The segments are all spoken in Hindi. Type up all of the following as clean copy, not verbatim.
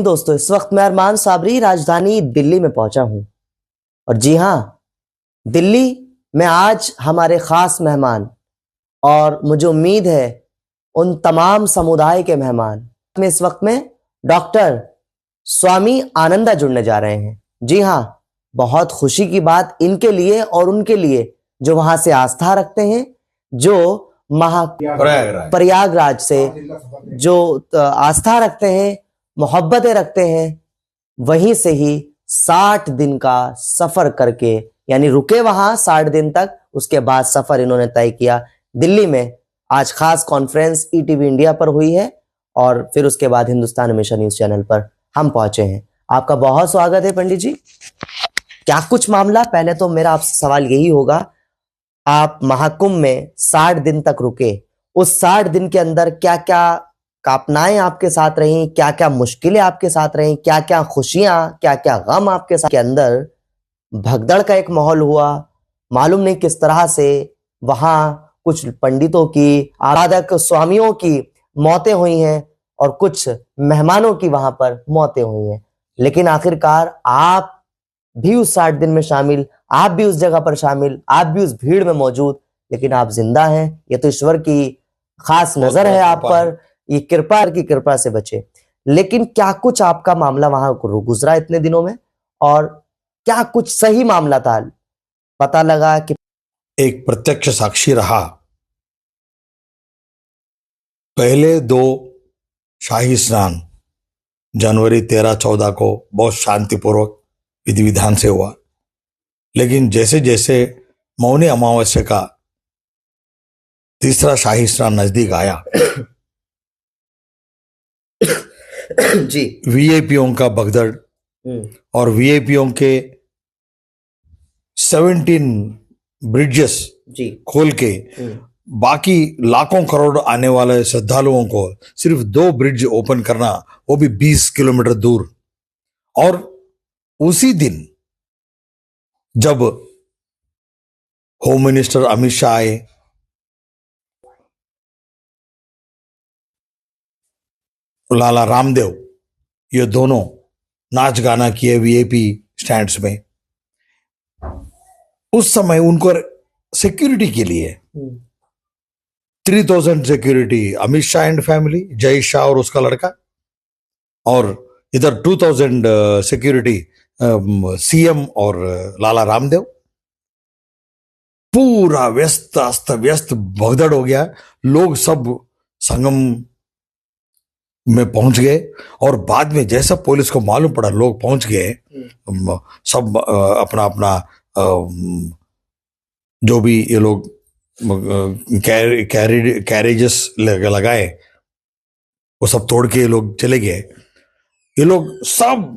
दोस्तों, इस वक्त मैं अरमान साबरी राजधानी दिल्ली में पहुंचा हूं। और जी हाँ, दिल्ली में आज हमारे खास मेहमान, और मुझे उम्मीद है उन तमाम समुदाय के मेहमान में इस वक्त में डॉक्टर स्वामी आनंदा जुड़ने जा रहे हैं। जी हाँ, बहुत खुशी की बात इनके लिए और उनके लिए जो वहां से आस्था रखते हैं, जो प्रयागराज से जो आस्था रखते हैं, मोहब्बतें रखते हैं, वहीं से ही 60 दिन का सफर करके, यानी रुके वहां 60 दिन तक, उसके बाद सफर इन्होंने तय किया दिल्ली में। आज खास कॉन्फ्रेंस ईटीवी इंडिया पर हुई है और फिर उसके बाद हिंदुस्तान हमेशा न्यूज चैनल पर हम पहुंचे हैं। आपका बहुत स्वागत है पंडित जी। क्या कुछ मामला, पहले तो मेरा आपसे सवाल यही होगा, आप महाकुंभ में 60 दिन तक रुके, उस 60 दिन के अंदर क्या क्या कामनाएं आपके साथ रही, क्या क्या मुश्किलें आपके साथ रही, क्या क्या खुशियां, क्या क्या गम आपके साथ के अंदर भगदड़ का एक माहौल हुआ। मालूम नहीं किस तरह से वहां कुछ पंडितों की, आराधक स्वामियों की मौतें हुई हैं और कुछ मेहमानों की वहां पर मौतें हुई हैं, लेकिन आखिरकार आप भी उस 60 दिन में शामिल, आप भी उस जगह पर शामिल, आप भी उस भीड़ में मौजूद, लेकिन आप जिंदा हैं। ये तो ईश्वर की खास नजर है आप पर, ये कृपा की कृपा से बचे। लेकिन क्या कुछ आपका मामला वहां गुजरा इतने दिनों में, और क्या कुछ सही मामला था? पता लगा कि एक प्रत्यक्ष साक्षी रहा। पहले 2 शाही स्नान जनवरी 13-14 को बहुत शांतिपूर्वक विधि विधान से हुआ, लेकिन जैसे जैसे मौनी अमावस्या का तीसरा शाही स्नान नजदीक आया जी, वीआईपीओं का भगदड़ और वीआईपीओं के 17 ब्रिजेस खोल के बाकी लाखों करोड़ आने वाले श्रद्धालुओं को सिर्फ 2 ब्रिज ओपन करना, वो भी 20 किलोमीटर दूर। और उसी दिन जब होम मिनिस्टर अमित शाह आए, लाला रामदेव, ये दोनों नाच गाना किए वीआईपी स्टैंड्स में। उस समय उनको सिक्योरिटी के लिए 3000 security Amit Shah and family, Jay Shah और उसका लड़का, और इधर 2000 सिक्योरिटी सीएम और लाला रामदेव। पूरा व्यस्त अस्त व्यस्त भगदड़ हो गया। लोग सब संगम में पहुंच गए और बाद में जैसा पुलिस को मालूम पड़ा लोग पहुंच गए, सब अपना अपना जो भी ये लोग कैरेजेस लगाए वो सब तोड़ के ये लोग चले गए। ये लोग सब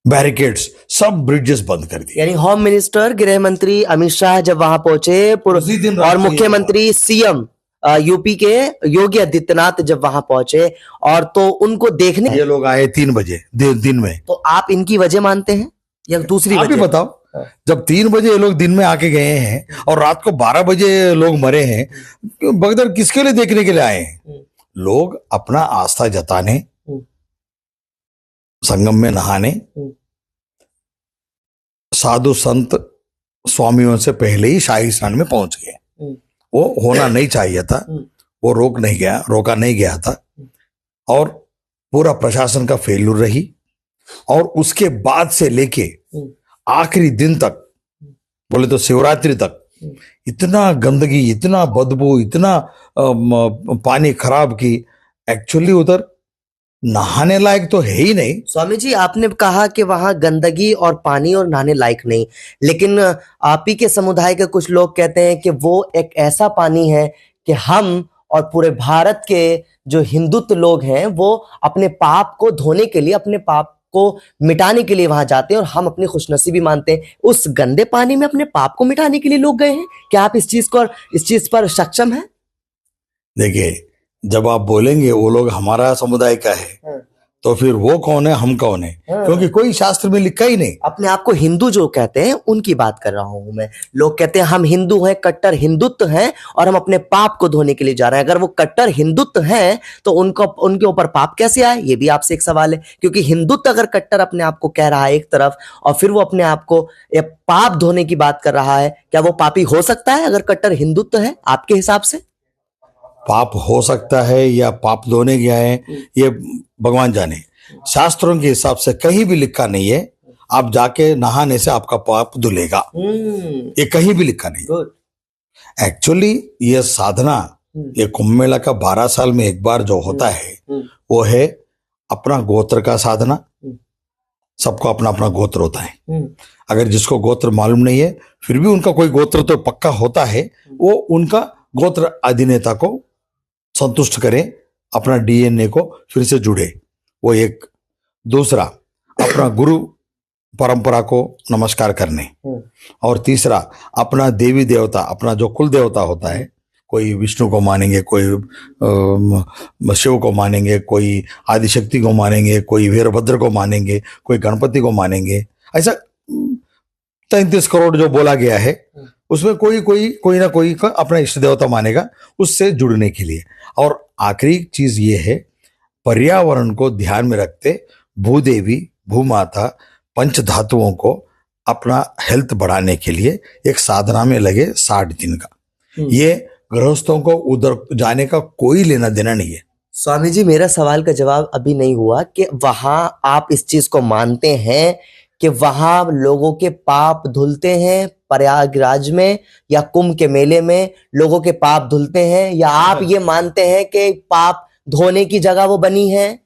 बैरिकेड्स, सब ब्रिजेस बंद कर दिए। यानी होम मिनिस्टर, गृह मंत्री अमित शाह जब वहां पहुंचे और मुख्यमंत्री सीएम यूपी के योगी आदित्यनाथ जब वहां पहुंचे, और तो उनको देखने ये लोग आए 3 बजे दिन में। तो आप इनकी वजह मानते हैं या दूसरी वजह? आप ही बताओ। जब 3 बजे ये लोग दिन में आके गए हैं और रात को 12 बजे लोग मरे हैं, भगदड़ किसके लिए देखने के लिए आए हैं? लोग अपना आस्था जताने, संगम में नहाने, साधु संत स्वामियों से पहले ही शाही स्नान में पहुंच गए। वो होना नहीं चाहिए था, वो रोका नहीं गया था, और पूरा प्रशासन का फेल्यूर रही। और उसके बाद से लेके आखिरी दिन तक, बोले तो शिवरात्रि तक, इतना गंदगी, इतना बदबू, इतना पानी खराब की एक्चुअली उधर नहाने लायक तो है ही नहीं। स्वामी जी, आपने कहा कि वहां गंदगी और पानी और नहाने लायक नहीं, लेकिन आप ही के समुदाय के कुछ लोग कहते हैं कि वो एक ऐसा पानी है कि हम और पूरे भारत के जो हिंदुत्व लोग हैं वो अपने पाप को धोने के लिए, अपने पाप को मिटाने के लिए वहां जाते हैं, और हम अपनी खुशनसीबी मानते हैं। उस गंदे पानी में अपने पाप को मिटाने के लिए लोग गए हैं। क्या आप इस चीज पर सक्षम हैं? देखिए, जब आप बोलेंगे वो लोग हमारा समुदाय का है, तो फिर वो कौन है, हम कौन है? क्योंकि कोई शास्त्र में लिखा ही नहीं। अपने आप को हिंदू जो कहते हैं उनकी बात कर रहा हूं मैं। लोग कहते हैं हम हिंदू हैं, कट्टर हिंदुत्व हैं और हम अपने पाप को धोने के लिए जा रहे हैं। अगर वो कट्टर हिंदुत्व हैं तो उनको उनके ऊपर पाप कैसे आए, ये भी आपसे एक सवाल है। क्योंकि हिंदुत्व अगर कट्टर अपने आप को कह रहा है एक तरफ और फिर वो अपने आप को पाप धोने की बात कर रहा है, क्या वो पापी हो सकता है अगर कट्टर हिंदुत्व है आपके हिसाब से? पाप हो सकता है या पाप धोने गया है ये भगवान जाने। शास्त्रों के हिसाब से कहीं भी लिखा नहीं है आप जाके नहाने से आपका पाप धुलेगा, ये कहीं भी लिखा नहीं। एक्चुअली ये साधना, ये कुंभ मेला का 12 साल में एक बार जो होता है वो है अपना गोत्र का साधना। सबको अपना अपना गोत्र होता है। अगर जिसको गोत्र मालूम नहीं है फिर भी उनका कोई गोत्र तो पक्का होता है, वो उनका गोत्र अधिनेता को संतुष्ट करें, अपना डीएनए को फिर से जुड़े, वो एक। दूसरा अपना गुरु परंपरा को नमस्कार करने, और तीसरा अपना देवी देवता, अपना जो कुल देवता होता है, कोई विष्णु को मानेंगे, कोई शिव को मानेंगे, कोई आदिशक्ति को मानेंगे, कोई वीरभद्र को मानेंगे, कोई गणपति को मानेंगे। ऐसा 33 करोड़ जो बोला गया है उसमें कोई ना कोई का अपना इष्ट देवता मानेगा उससे जुड़ने के लिए। और आखिरी चीज ये है, पर्यावरण को ध्यान में रखते भूदेवी, भूमाता, पंच धातुओं को अपना हेल्थ बढ़ाने के लिए एक साधना में लगे 60 दिन का। ये गृहस्थों को उधर जाने का कोई लेना देना नहीं है। स्वामी जी, मेरा सवाल का जवाब अभी नहीं हुआ कि वहां आप इस चीज को मानते हैं कि वहां लोगों के पाप धुलते हैं, प्रयागराज में या कुंभ के मेले में लोगों के पाप धुलते हैं, या आप ये मानते हैं कि पाप धोने की जगह वो बनी है?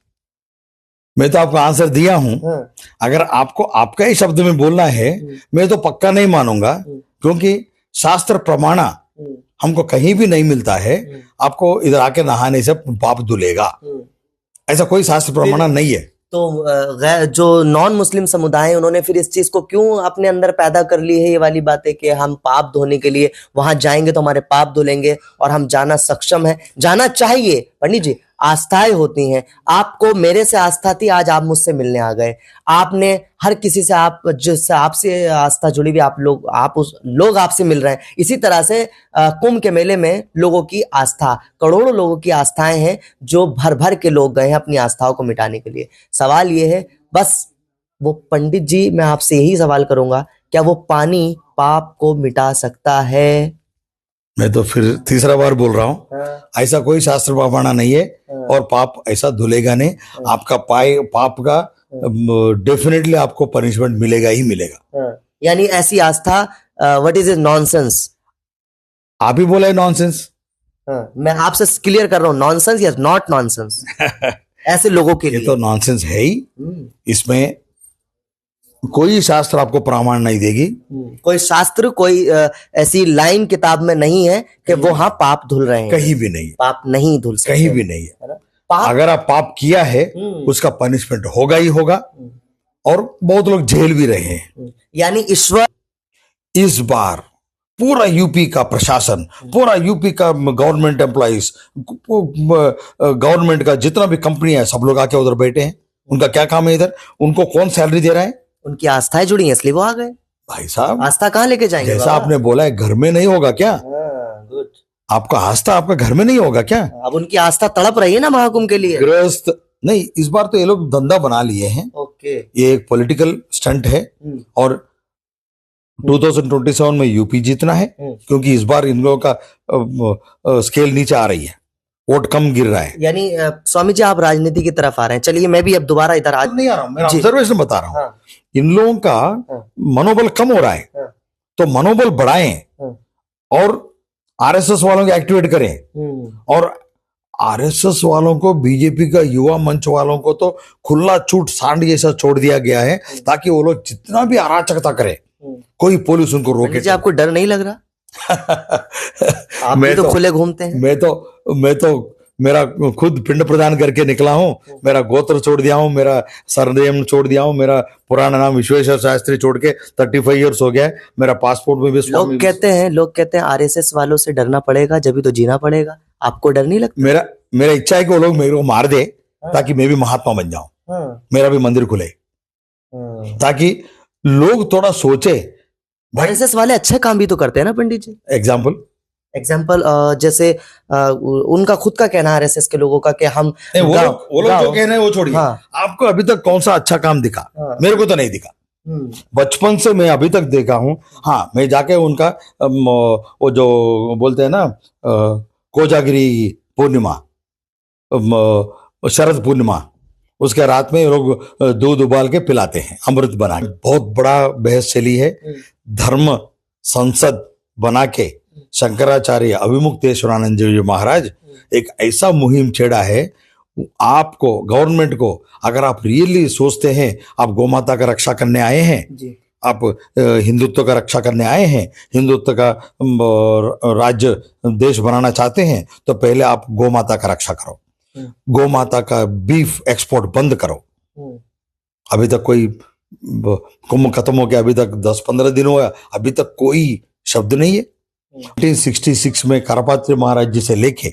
मैं तो आपको आंसर दिया हूं। अगर आपको आपका ही शब्द में बोलना है मैं तो पक्का नहीं मानूंगा, क्योंकि शास्त्र प्रमाण हमको कहीं भी नहीं मिलता है आपको इधर आके नहाने से पाप धुलेगा, ऐसा कोई शास्त्र प्रमाण नहीं है। तो जो नॉन मुस्लिम समुदाय है उन्होंने फिर इस चीज को क्यों अपने अंदर पैदा कर ली है, ये वाली बात है कि हम पाप धोने के लिए वहां जाएंगे तो हमारे पाप धुलेंगे और हम जाना सक्षम है, जाना चाहिए। पंडित जी, आस्थाएं होती हैं, आपको मेरे से आस्था थी, आज आप मुझसे मिलने आ गए, आपने हर किसी से, आप जिससे आपसे आस्था जुड़ी हुई लोग आपसे मिल रहे हैं। इसी तरह से कुंभ के मेले में लोगों की आस्था, करोड़ों लोगों की आस्थाएं हैं जो भर भर के लोग गए हैं अपनी आस्थाओं को मिटाने के लिए। सवाल ये है बस, वो पंडित जी मैं आपसे यही सवाल करूंगा, क्या वो पानी पाप को मिटा सकता है? मैं तो फिर तीसरा बार बोल रहा हूं, ऐसा कोई शास्त्र प्रमाण नहीं है और पाप ऐसा धुलेगा नहीं। आपका पाप का डेफिनेटली आपको पनिशमेंट मिलेगा ही मिलेगा। यानी ऐसी आस्था व्हाट इज इट, नॉनसेंस? आप ही बोला है नॉनसेंस। मैं आपसे क्लियर कर रहा हूं, नॉनसेंस या नॉट नॉनसेंस ऐसे लोगों के लिए। ये तो नॉनसेंस है ही, इसमें कोई शास्त्र आपको प्रमाण नहीं देगी। कोई शास्त्र, कोई ऐसी लाइन किताब में नहीं है कि वो हाँ पाप धुल रहे हैं, कहीं भी नहीं, पाप नहीं धुल सकते, कहीं भी नहीं है। अगर आप पाप किया है उसका पनिशमेंट होगा ही होगा, और बहुत लोग झेल भी रहे हैं। यानी ईश्वर इस बार पूरा यूपी का प्रशासन, पूरा यूपी का गवर्नमेंट एम्प्लॉइज, गवर्नमेंट का जितना भी कंपनी है, सब लोग आके उधर बैठे हैं। उनका क्या काम है इधर? उनको कौन सैलरी दे रहा है? उनकी आस्थाएं जुड़ी हैं इसलिए वो आ गए। भाई साहब, आस्था कहाँ लेके जाएंगे? जैसा आपने बोला है, घर में नहीं होगा क्या? गुड। आपका आस्था आपका घर में नहीं होगा क्या? अब उनकी आस्था तड़प रही है ना महाकुंभ के लिए। गृहस्थ नहीं, इस बार तो ये लोग धंधा बना लिए हैं। ओके, ये एक पॉलिटिकल स्टंट है, और 2027 में यूपी जीतना है, क्योंकि इस बार इन लोगों का स्केल नीचे आ रही है, वोट कम गिर रहा है। यानी स्वामी जी आप राजनीति की तरफ आ रहे हैं। चलिए मैं भी अब दोबारा इधर आज नहीं आ रहा हूँ, मैं ऑब्जर्वेशन बता रहा हूँ। इन लोगों का मनोबल कम हो रहा है, तो मनोबल बढ़ाएं और आरएसएस वालों को एक्टिवेट करें। और आरएसएस वालों को, बीजेपी का युवा मंच वालों को तो खुला छूट सांड जैसा छोड़ दिया गया है, ताकि वो लोग जितना भी अराजकता करे कोई पुलिस उनको रोके। आपको डर नहीं लग रहा? आप मैं तो खुले घूमते हैं। मैं तो मेरा खुद पिंड प्रदान करके निकला हूँ, मेरा गोत्र छोड़ दिया हूँ, मेरा सरनेम छोड़ दिया हूँ, मेरा पुराना नाम विश्वेश्वर शास्त्री छोड़ के 35 इयर्स हो गया है। मेरा पासपोर्ट में भी लोग कहते हैं आरएसएस वालों से डरना पड़ेगा, जब भी तो जीना पड़ेगा। आपको डर नहीं लगता? मेरा इच्छा है कि वो लोग मेरे को मार दे ताकि मैं भी महात्मा बन जाऊं। हाँ, मेरा भी मंदिर खुले, हाँ। ताकि लोग थोड़ा सोचे। भाई आरएसएस वाले अच्छे काम भी तो करते हैं ना पंडित जी। एग्जाम्पल एग्जाम्पल जैसे उनका खुद का कहना है आरएसएस के लोगों का कि हम वो गाँव लोग जो गाँव कह रहे हैं वो छोड़िए। हाँ, आपको अभी तक कौन सा अच्छा काम दिखा? हाँ। मेरे को तो नहीं दिखा। बचपन से मैं अभी तक देखा हूं। हाँ, मैं जाके उनका वो जो बोलते हैं ना कोजागिरी पूर्णिमा, शरद पूर्णिमा, उसके रात में लोग दूध उबाल के पिलाते हैं अमृत बना के। बहुत बड़ा बहस चली है। धर्म संसद बना के शंकराचार्य अभिमुक्तेश्वरानंद जी महाराज एक ऐसा मुहिम छेड़ा है। आपको, गवर्नमेंट को, अगर आप रियली सोचते हैं आप गौमाता का रक्षा करने आए हैं जी। आप हिंदुत्व का रक्षा करने आए हैं, हिंदुत्व का राज्य देश बनाना चाहते हैं, तो पहले आप गौमाता का रक्षा करो। गौमाता का बीफ एक्सपोर्ट बंद करो। अभी तक कोई कुंभ खत्म हो गया, अभी तक 10-15 दिन हुआ, अभी तक कोई शब्द नहीं है। 1966 में करपात्री महाराज जी से लेके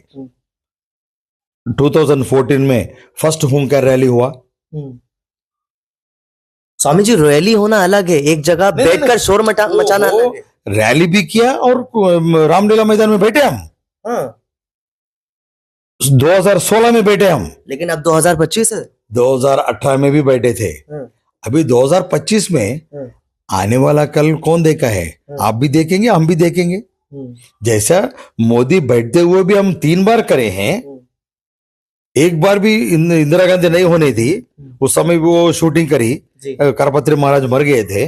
2014 में फर्स्ट हुंकार रैली हुआ। स्वामी जी, रैली होना अलग है, एक जगह बैठकर शोर मचाना अलग है। रैली भी किया और रामलीला मैदान में बैठे हम। हाँ। 2016 में बैठे हम, लेकिन अब 2025 है। 2018 में भी बैठे थे। अभी 2025 में आने वाला कल कौन देखा है? आप भी देखेंगे, हम भी देखेंगे। जैसा मोदी बैठते हुए भी हम 3 बार करे हैं, एक बार भी इंदिरा गांधी नहीं होने थी, उस समय भी वो शूटिंग करी, करपत्री महाराज मर गए थे।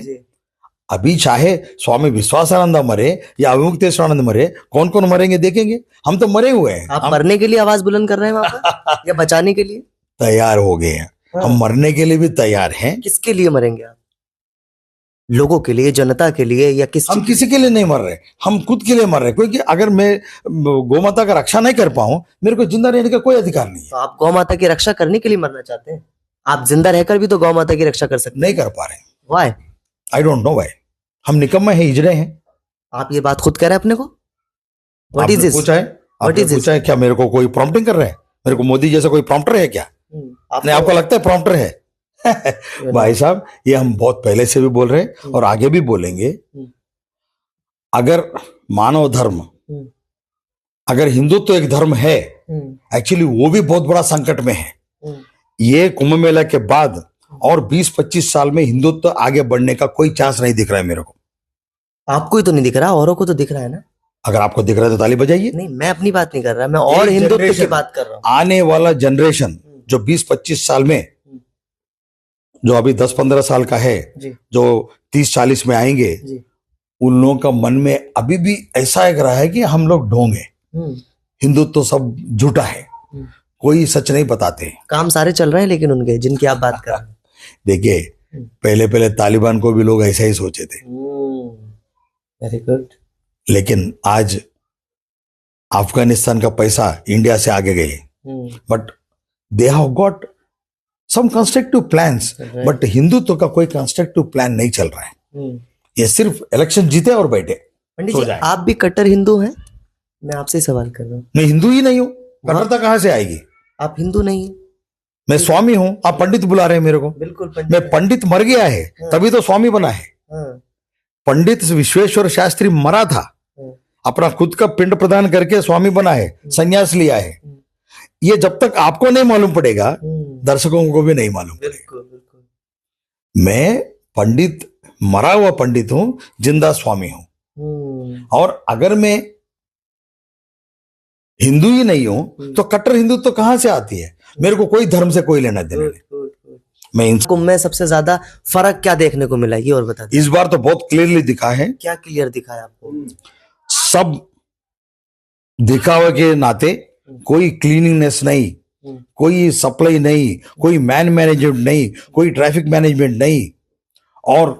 अभी चाहे स्वामी विश्वासानंद मरे या अभिमुक्तेश्वरानंद मरे, कौन कौन मरेंगे देखेंगे। हम तो मरे हुए हैं। आप मरने के लिए आवाज बुलंद कर रहे हैं वहां पर या बचाने के लिए? तैयार हो गए हैं। हम मरने के लिए भी तैयार हैं। किसके लिए मरेंगे आप? लोगों के लिए, जनता के लिए, या हम किसी के लिए नहीं मर रहे, हम खुद के लिए मर रहे। क्योंकि अगर मैं गौमाता का रक्षा नहीं कर पाऊं, मेरे को जिंदा रहने का कोई अधिकार नहीं है। तो आप गौमाता की रक्षा करने के लिए मरना चाहते हैं? आप जिंदा रहकर भी तो गौमाता की रक्षा कर सकते नहीं कर पा रहे। Why? I don't know why. हम निकम्मे हैं, हिजड़े हैं। आप ये बात खुद कह रहे हैं अपने को? What is this? पूछा है? आपने पूछा है क्या? मेरे को कोई प्रॉम्प्टिंग कर रहा है? मेरे को मोदी जैसा कोई प्रॉम्प्टर है क्या? आपको लगता है प्रॉम्प्टर है? भाई साहब, ये हम बहुत पहले से भी बोल रहे हैं और आगे भी बोलेंगे। अगर मानव धर्म, अगर हिंदुत्व एक धर्म है, एक्चुअली वो भी बहुत बड़ा संकट में है। ये कुंभ मेला के बाद और 20-25 साल में हिंदुत्व आगे बढ़ने का कोई चांस नहीं दिख रहा है मेरे को। आपको ही तो नहीं दिख रहा, औरों को तो दिख रहा है ना। अगर आपको दिख रहा है तो ताली बजाइए। नहीं, मैं अपनी बात नहीं कर रहा, मैं और हिंदुत्व की बात कर रहा हूं। आने वाला जनरेशन जो 20-25 साल में, जो अभी 10-15 साल का है, जो 30-40 में आएंगे, उन लोगों का मन में अभी भी ऐसा एक रहा है कि हम लोग ढोंग हैं, हिंदुत्व तो सब झूठा है, कोई सच नहीं बताते। काम सारे चल रहे हैं लेकिन उनके, जिनकी आप बात कर रहे हैं। देखिए, पहले तालिबान को भी लोग ऐसा ही सोचे थे। Very good. लेकिन आज अफगानिस्तान का पैसा इंडिया से आगे गए, but they have got some constructive plans, but Hindutva का कोई कंस्ट्रक्टिव प्लान नहीं चल रहा है। ये सिर्फ इलेक्शन जीते और बैठे। पंडित जी, आप भी कट्टर हिंदू हैं? मैं आपसे सवाल कर रहा हूँ। मैं हिंदू ही नहीं हूँ, कट्टरता कहां से आएगी? आप हिंदू नहीं हैं? मैं स्वामी हूं। आप पंडित बुला रहे हैं मेरे को? बिल्कुल। मैं पंडित मर गया है तभी तो स्वामी बना है। पंडित विश्वेश्वर शास्त्री मरा था, अपना खुद का पिंड प्रदान करके स्वामी बना है, संन्यास लिया है। ये जब तक आपको नहीं मालूम पड़ेगा, दर्शकों को भी नहीं मालूम पड़ेगा। मैं पंडित, मरा हुआ पंडित हूं, जिंदा स्वामी हूं। और अगर मैं हिंदू ही नहीं हूं तो कट्टर हिंदुत्व तो कहां से आती है? मेरे को कोई धर्म से कोई लेना देना नहीं। मैं कुंभ में सबसे ज्यादा फर्क क्या देखने को मिला, ये और बता दीजिए। इस बार तो बहुत क्लियरली दिखा है। क्या क्लियर दिखा है आपको? सब दिखावे के नाते कोई क्लीनिंगनेस नहीं, कोई सप्लाई नहीं, कोई मैनेजमेंट नहीं, कोई ट्रैफिक मैनेजमेंट नहीं, और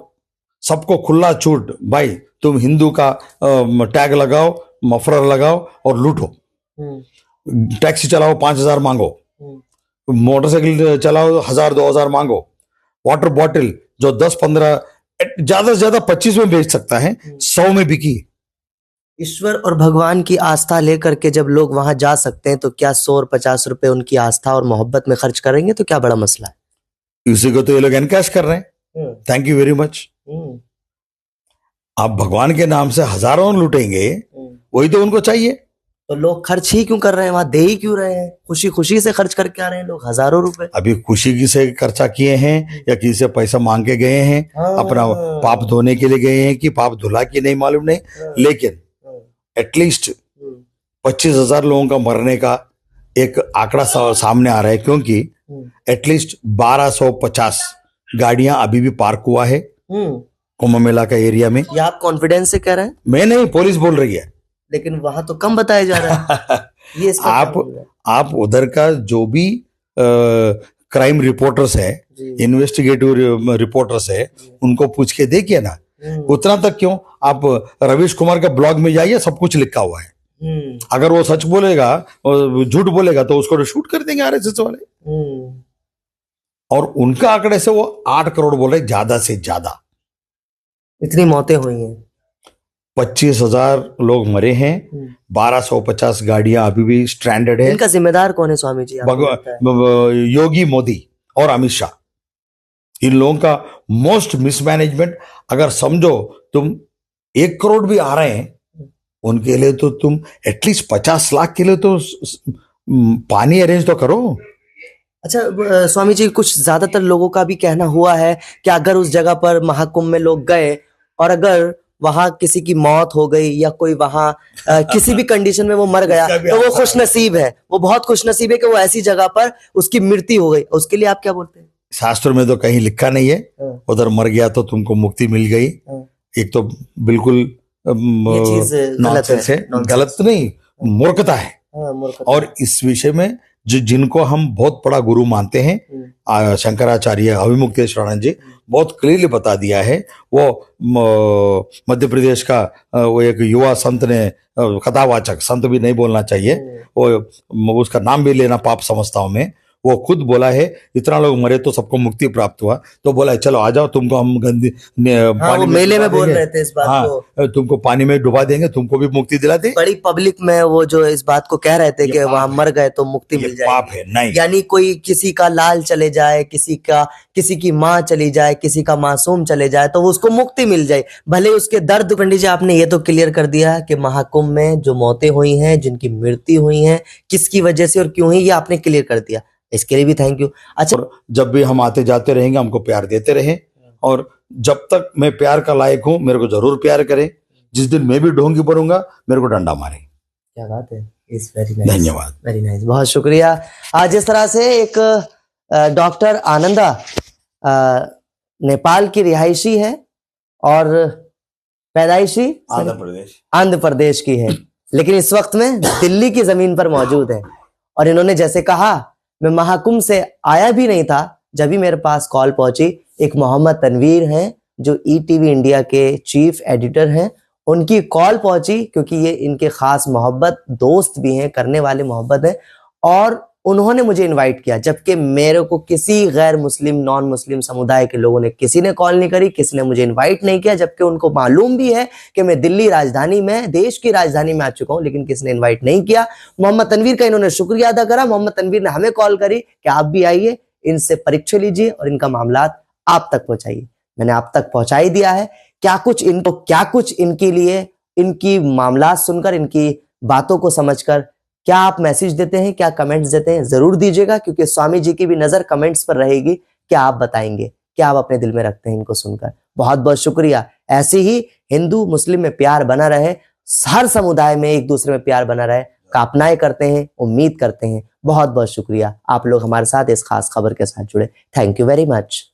सबको खुला छूट। भाई, तुम हिंदू का टैग लगाओ, मफलर लगाओ और लूटो। टैक्सी चलाओ 5,000 मांगो, मोटरसाइकिल चलाओ 1,000-2,000 मांगो, वाटर बॉटल जो 10-15, ज्यादा से ज्यादा 25 में बेच सकता है, 100 में बिकी। ईश्वर और भगवान की आस्था लेकर के जब लोग वहां जा सकते हैं, तो क्या 100 और 50 रुपए उनकी आस्था और मोहब्बत में खर्च करेंगे तो क्या बड़ा मसला है? उसी को तो ये लोग एनकैश कर रहे हैं। Thank you very much. आप भगवान के नाम से हजारों लूटेंगे, वही तो उनको चाहिए। तो लोग खर्च ही क्यों कर रहे हैं, वहां दे ही क्यों रहे हैं, खुशी खुशी से खर्च करके आ रहे हैं लोग हजारों रुपए। अभी खुशी की से खर्चा किए हैं या किसी से पैसा मांग के गए हैं, अपना पाप धोने के लिए गए हैं कि पाप धुला की नहीं मालूम नहीं, लेकिन एटलीस्ट 25,000 लोगों का मरने का एक आंकड़ा सामने आ रहा है, क्योंकि एटलीस्ट 1250 गाड़ियां अभी भी पार्क हुआ है कुंभ मेला का एरिया में। ये आप कॉन्फिडेंस से कह रहे हैं? मैं नहीं, पुलिस बोल रही है। लेकिन वहां तो कम बताया जा रहा है। ये आप उधर का जो भी क्राइम रिपोर्टर्स है, इन्वेस्टिगेटिव रिपोर्टर्स है, उनको पूछ के देखिए ना। उतना तक क्यों, आप रवीश कुमार का ब्लॉग में जाइए, सब कुछ लिखा हुआ है। अगर वो सच बोलेगा और झूठ बोलेगा तो उसको शूट कर देंगे आरएसएस वाले। और उनका आंकड़े से वो 8 करोड़ बोल रहे, ज्यादा से ज्यादा। इतनी मौतें हुई हैं, 25,000 लोग मरे हैं, 1250 गाड़ियां अभी भी स्ट्रैंडेड है। इनका जिम्मेदार कौन है स्वामी जी? योगी मोदी और अमित शाह। इन लोगों का मोस्ट मिसमैनेजमेंट। अगर समझो तुम 1 करोड़ भी आ रहे हैं उनके लिए, तो तुम एटलीस्ट 50 लाख के लिए तो पानी अरेंज तो करो। अच्छा स्वामी जी, कुछ ज्यादातर लोगों का भी कहना हुआ है कि अगर उस जगह पर महाकुंभ में लोग गए और अगर वहां किसी की मौत हो गई या कोई वहां किसी भी कंडीशन में वो मर गया तो वो खुशनसीब है, वो बहुत खुशनसीब है कि वो ऐसी जगह पर उसकी मृत्यु हो गई। उसके लिए आप क्या बोलते हैं? शास्त्र में तो कहीं लिखा नहीं है उधर मर गया तो तुमको मुक्ति मिल गई। एक तो बिल्कुल नॉनसेंस है, गलत नहीं, मूर्खता है। और इस विषय में जिनको हम बहुत बड़ा गुरु मानते हैं, शंकराचार्य अभिमुक्तेश्वरानंद जी, बहुत क्लियरली बता दिया है। वो मध्य प्रदेश का वो एक युवा संत ने, कथावाचक, संत भी नहीं बोलना चाहिए, वो उसका नाम भी लेना पाप समझता हूं मैं, वो खुद बोला है इतना लोग मरे तो सबको मुक्ति प्राप्त हुआ, तो बोला चलो आ जाओ, तुमको हम गंदी पानी में मेले में बोल रहे थे इस बात को, तुमको पानी में डुबा देंगे, तुमको भी मुक्ति दिला दे। बड़ी पब्लिक में वो जो इस बात को कह रहे थे कि वहां मर गए तो मुक्ति मिल जाए। पाप है नहीं, यानी कोई किसी का लाल चले जाए, किसी की माँ चली जाए, किसी का मासूम चले जाए तो उसको मुक्ति मिल जाए, भले उसके दर्द। पंडित जी आपने ये तो क्लियर कर दिया कि महाकुंभ में जो मौतें हुई हैं, जिनकी मृत्यु हुई है, किसकी वजह से और क्यों हुई, ये आपने क्लियर कर दिया, इसके लिए भी थैंक यू। अच्छा, जब भी हम आते जाते रहेंगे हमको प्यार देते रहे, और जब तक मैं प्यार का लायक हूं मेरे को जरूर प्यार करें। जिस दिन मैं भी ढोंगी बनूंगा मेरे को डंडा मारे। क्या बात है, इस वेरी नाइस, धन्यवाद, वेरी नाइस, बहुत शुक्रिया। आज इस तरह से एक डॉक्टर आनंदा नेपाल की रिहायशी है और पैदाइशी आंध्र प्रदेश की है, लेकिन इस वक्त में दिल्ली की जमीन पर मौजूद है। और इन्होंने जैसे कहा, मैं महाकुंभ से आया भी नहीं था, जब भी मेरे पास कॉल पहुंची, एक मोहम्मद तनवीर हैं जो ईटीवी इंडिया के चीफ एडिटर हैं, उनकी कॉल पहुंची क्योंकि ये इनके खास मोहब्बत दोस्त भी हैं, करने वाले मोहब्बत हैं, और उन्होंने मुझे इनवाइट किया, जबकि मेरे को किसी गैर मुस्लिम, नॉन मुस्लिम समुदाय के लोगों ने किसी ने कॉल नहीं करी, किसी ने मुझे इनवाइट नहीं किया, जबकि उनको मालूम भी है कि मैं दिल्ली राजधानी में, देश की राजधानी में आ चुका हूं, लेकिन किसी ने इनवाइट नहीं किया। मोहम्मद तनवीर का इन्होंने शुक्रिया अदा करा। मोहम्मद तनवीर ने हमें कॉल करी कि आप भी आइए, इनसे परीक्षा लीजिए और इनका मामला आप तक पहुंचाइए। मैंने आप तक पहुंचा ही दिया है। क्या कुछ इनके लिए, इनकी मामला सुनकर, इनकी बातों को समझकर क्या आप मैसेज देते हैं, क्या कमेंट्स देते हैं, जरूर दीजिएगा, क्योंकि स्वामी जी की भी नजर कमेंट्स पर रहेगी। क्या आप बताएंगे, क्या आप अपने दिल में रखते हैं इनको सुनकर। बहुत बहुत शुक्रिया। ऐसे ही हिंदू मुस्लिम में प्यार बना रहे, हर समुदाय में एक दूसरे में प्यार बना रहे, कामनाएं करते हैं, उम्मीद करते हैं। बहुत बहुत शुक्रिया आप लोग हमारे साथ इस खास खबर के साथ जुड़े। Thank you very much.